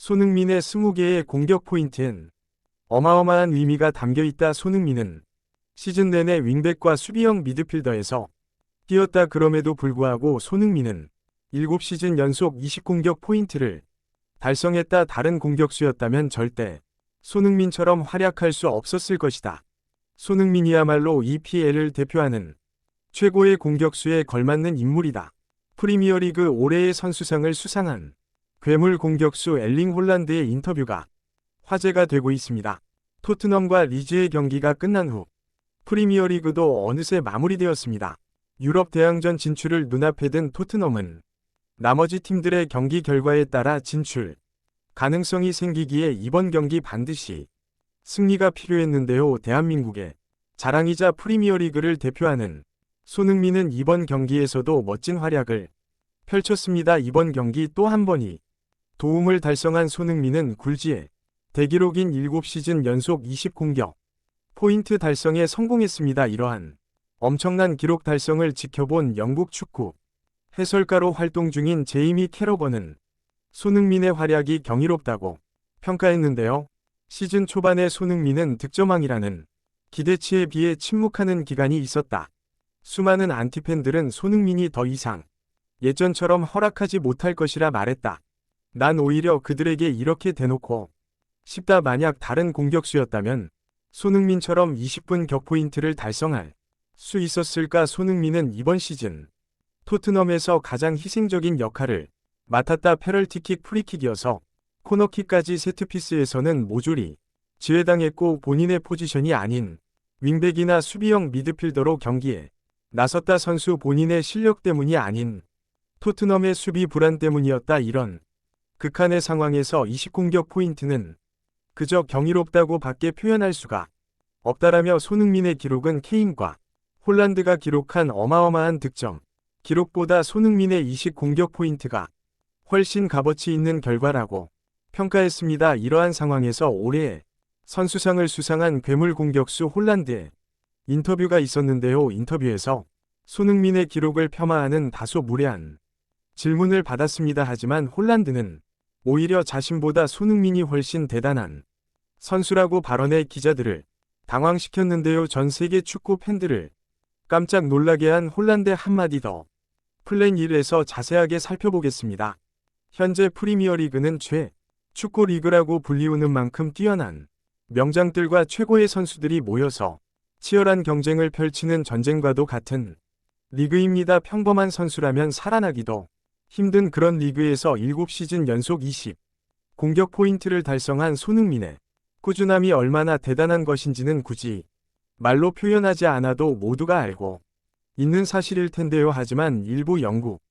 손흥민의 20개의 공격 포인트엔 어마어마한 의미가 담겨있다. 손흥민은 시즌 내내 윙백과 수비형 미드필더에서 뛰었다. 그럼에도 불구하고 손흥민은 7시즌 연속 20공격 포인트를 달성했다. 다른 공격수였다면 절대 손흥민처럼 활약할 수 없었을 것이다. 손흥민이야말로 EPL을 대표하는 최고의 공격수에 걸맞는 인물이다. 프리미어리그 올해의 선수상을 수상한 괴물 공격수 엘링 홀란드의 인터뷰가 화제가 되고 있습니다. 토트넘과 리즈의 경기가 끝난 후 프리미어리그도 어느새 마무리되었습니다. 유럽 대항전 진출을 눈앞에 둔 토트넘은 나머지 팀들의 경기 결과에 따라 진출 가능성이 생기기에 이번 경기 반드시 승리가 필요했는데요. 대한민국의 자랑이자 프리미어리그를 대표하는 손흥민은 이번 경기에서도 멋진 활약을 펼쳤습니다. 이번 경기 또 한 번이 도움을 달성한 손흥민은 굴지의 대기록인 7시즌 연속 20공격 포인트 달성에 성공했습니다. 이러한 엄청난 기록 달성을 지켜본 영국 축구 해설가로 활동 중인 제이미 캐러건은 손흥민의 활약이 경이롭다고 평가했는데요. 시즌 초반에 손흥민은 득점왕이라는 기대치에 비해 침묵하는 기간이 있었다. 수많은 안티팬들은 손흥민이 더 이상 예전처럼 허락하지 못할 것이라 말했다. 난 오히려 그들에게 이렇게 대놓고 싶다. 만약 다른 공격수였다면 손흥민처럼 20분 격포인트를 달성할 수 있었을까? 손흥민은 이번 시즌 토트넘에서 가장 희생적인 역할을 맡았다. 페널티킥, 프리킥이어서 코너킥까지 세트피스에서는 모조리 지회당했고 본인의 포지션이 아닌 윙백이나 수비형 미드필더로 경기에 나섰다. 선수 본인의 실력 때문이 아닌 토트넘의 수비 불안 때문이었다. 이런 극한의 상황에서 20공격 포인트는 그저 경이롭다고 밖에 표현할 수가 없다라며 손흥민의 기록은 케인과 홀란드가 기록한 어마어마한 득점 기록보다 손흥민의 20공격 포인트가 훨씬 값어치 있는 결과라고 평가했습니다. 이러한 상황에서 올해의 선수상을 수상한 괴물 공격수 홀란드의 인터뷰가 있었는데요. 인터뷰에서 손흥민의 기록을 폄하하는 다소 무례한 질문을 받았습니다. 하지만 홀란드는 오히려 자신보다 손흥민이 훨씬 대단한 선수라고 발언해 기자들을 당황시켰는데요. 전 세계 축구 팬들을 깜짝 놀라게 한 홀란드의 한마디 더. 플랜 1에서 자세하게 살펴보겠습니다. 현재 프리미어리그는 축구 리그라고 불리우는 만큼 뛰어난 명장들과 최고의 선수들이 모여서 치열한 경쟁을 펼치는 전쟁과도 같은 리그입니다. 평범한 선수라면 살아나기도 힘든 그런 리그에서 7시즌 연속 20 공격 포인트를 달성한 손흥민의 꾸준함이 얼마나 대단한 것인지는 굳이 말로 표현하지 않아도 모두가 알고 있는 사실일 텐데요. 하지만 일부 영국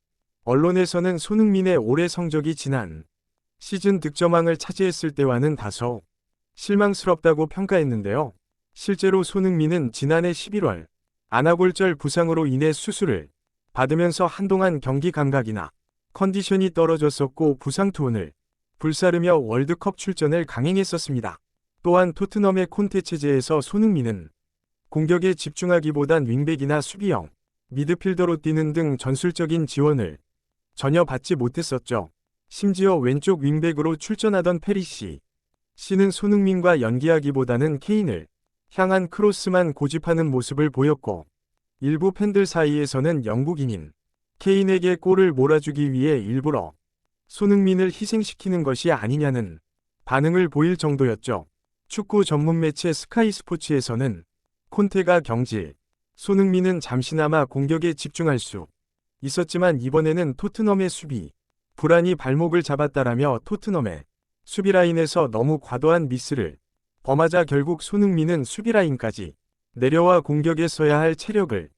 언론에서는 손흥민의 올해 성적이 지난 시즌 득점왕을 차지했을 때와는 다소 실망스럽다고 평가했는데요. 실제로 손흥민은 지난해 11월 아나골절 부상으로 인해 수술을 받으면서 한동안 경기 감각이나 컨디션이 떨어졌었고 부상 투혼을 불사르며 월드컵 출전을 강행했었습니다. 또한 토트넘의 콘테 체제에서 손흥민은 공격에 집중하기보단 윙백이나 수비형 미드필더로 뛰는 등 전술적인 지원을 전혀 받지 못했었죠. 심지어 왼쪽 윙백으로 출전하던 페리시 씨는 손흥민과 연기하기보다는 케인을 향한 크로스만 고집하는 모습을 보였고 일부 팬들 사이에서는 영국인인 케인에게 골을 몰아주기 위해 일부러 손흥민을 희생시키는 것이 아니냐는 반응을 보일 정도였죠. 축구 전문 매체 스카이 스포츠에서는 콘테가 경질, 손흥민은 잠시나마 공격에 집중할 수 있었지만 이번에는 토트넘의 수비 불안이 발목을 잡았다라며 토트넘의 수비라인에서 너무 과도한 미스를 범하자 결국 손흥민은 수비라인까지 내려와 공격에 써야 할 체력을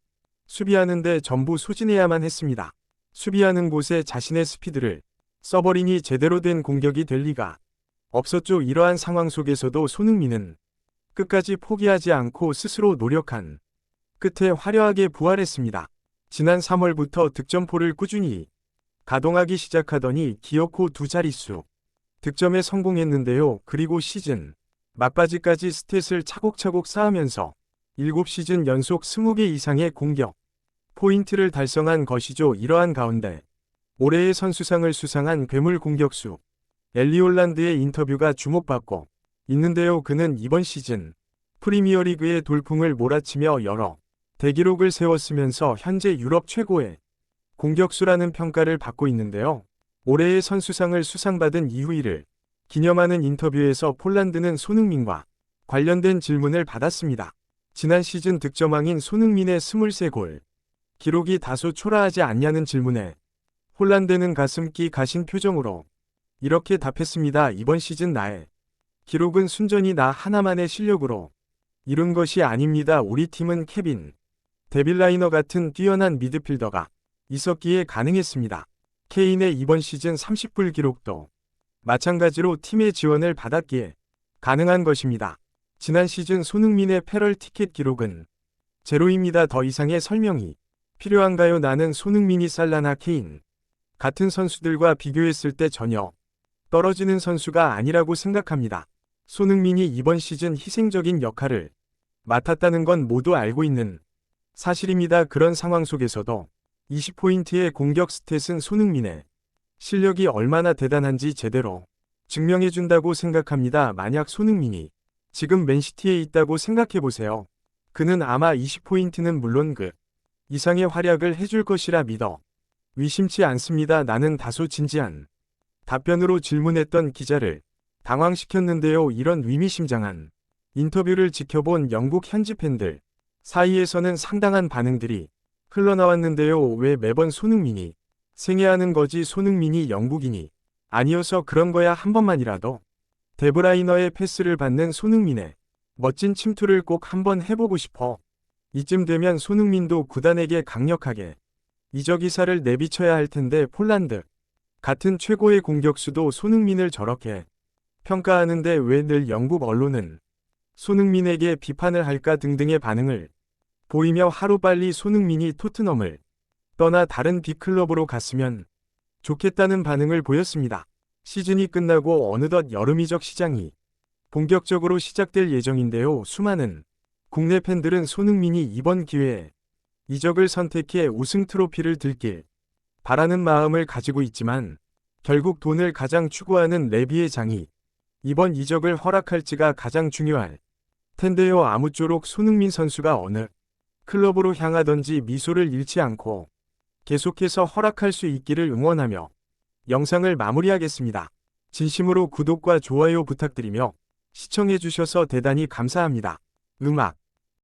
수비하는데 전부 소진해야만 했습니다. 수비하는 곳에 자신의 스피드를 써버리니 제대로 된 공격이 될 리가 없었죠. 이러한 상황 속에서도 손흥민은 끝까지 포기하지 않고 스스로 노력한 끝에 화려하게 부활했습니다. 지난 3월부터 득점포를 꾸준히 가동하기 시작하더니 기어코 두 자릿수 득점에 성공했는데요. 그리고 시즌 막바지까지 스탯을 차곡차곡 쌓으면서 7시즌 연속 20개 이상의 공격 포인트를 달성한 것이죠. 이러한 가운데 올해의 선수상을 수상한 괴물 공격수 엘리 홀란드의 인터뷰가 주목받고 있는데요. 그는 이번 시즌 프리미어리그의 돌풍을 몰아치며 여러 대기록을 세웠으면서 현재 유럽 최고의 공격수라는 평가를 받고 있는데요. 올해의 선수상을 수상받은 이후 이를 기념하는 인터뷰에서 폴란드는 손흥민과 관련된 질문을 받았습니다. 지난 시즌 득점왕인 손흥민의 23골 기록이 다소 초라하지 않냐는 질문에 홀란드는 가슴기 가신 표정으로 이렇게 답했습니다. 이번 시즌 나의 기록은 순전히 나 하나만의 실력으로 이룬 것이 아닙니다. 우리 팀은 케빈 데빌라이너 같은 뛰어난 미드필더가 있었기에 가능했습니다. 케인의 이번 시즌 30골 기록도 마찬가지로 팀의 지원을 받았기에 가능한 것입니다. 지난 시즌 손흥민의 패럴 티켓 기록은 제로입니다. 더 이상의 설명이 필요한가요? 나는 손흥민이 살라나 케인 같은 선수들과 비교했을 때 전혀 떨어지는 선수가 아니라고 생각합니다. 손흥민이 이번 시즌 희생적인 역할을 맡았다는 건 모두 알고 있는 사실입니다. 그런 상황 속에서도 20포인트의 공격 스탯은 손흥민의 실력이 얼마나 대단한지 제대로 증명해준다고 생각합니다. 만약 손흥민이 지금 맨시티에 있다고 생각해보세요. 그는 아마 20포인트는 물론 그 이상의 활약을 해줄 것이라 믿어 의심치 않습니다. 나는 다소 진지한 답변으로 질문했던 기자를 당황시켰는데요. 이런 의미심장한 인터뷰를 지켜본 영국 현지 팬들 사이에서는 상당한 반응들이 흘러나왔는데요. 왜 매번 손흥민이 생애하는 거지? 손흥민이 영국인이 아니어서 그런 거야. 한 번만이라도 데브라이너의 패스를 받는 손흥민의 멋진 침투를 꼭 한번 해보고 싶어. 이쯤 되면 손흥민도 구단에게 강력하게 이적 이사를 내비쳐야 할 텐데 폴란드 같은 최고의 공격수도 손흥민을 저렇게 평가하는데 왜 늘 영국 언론은 손흥민에게 비판을 할까 등등의 반응을 보이며 하루빨리 손흥민이 토트넘을 떠나 다른 빅클럽으로 갔으면 좋겠다는 반응을 보였습니다. 시즌이 끝나고 어느덧 여름 이적 시장이 본격적으로 시작될 예정인데요. 수많은 국내 팬들은 손흥민이 이번 기회에 이적을 선택해 우승 트로피를 들길 바라는 마음을 가지고 있지만 결국 돈을 가장 추구하는 레비의 장이 이번 이적을 허락할지가 가장 중요할 텐데요. 아무쪼록 손흥민 선수가 어느 클럽으로 향하던지 미소를 잃지 않고 계속해서 허락할 수 있기를 응원하며 영상을 마무리하겠습니다. 진심으로 구독과 좋아요 부탁드리며 시청해주셔서 대단히 감사합니다. 음악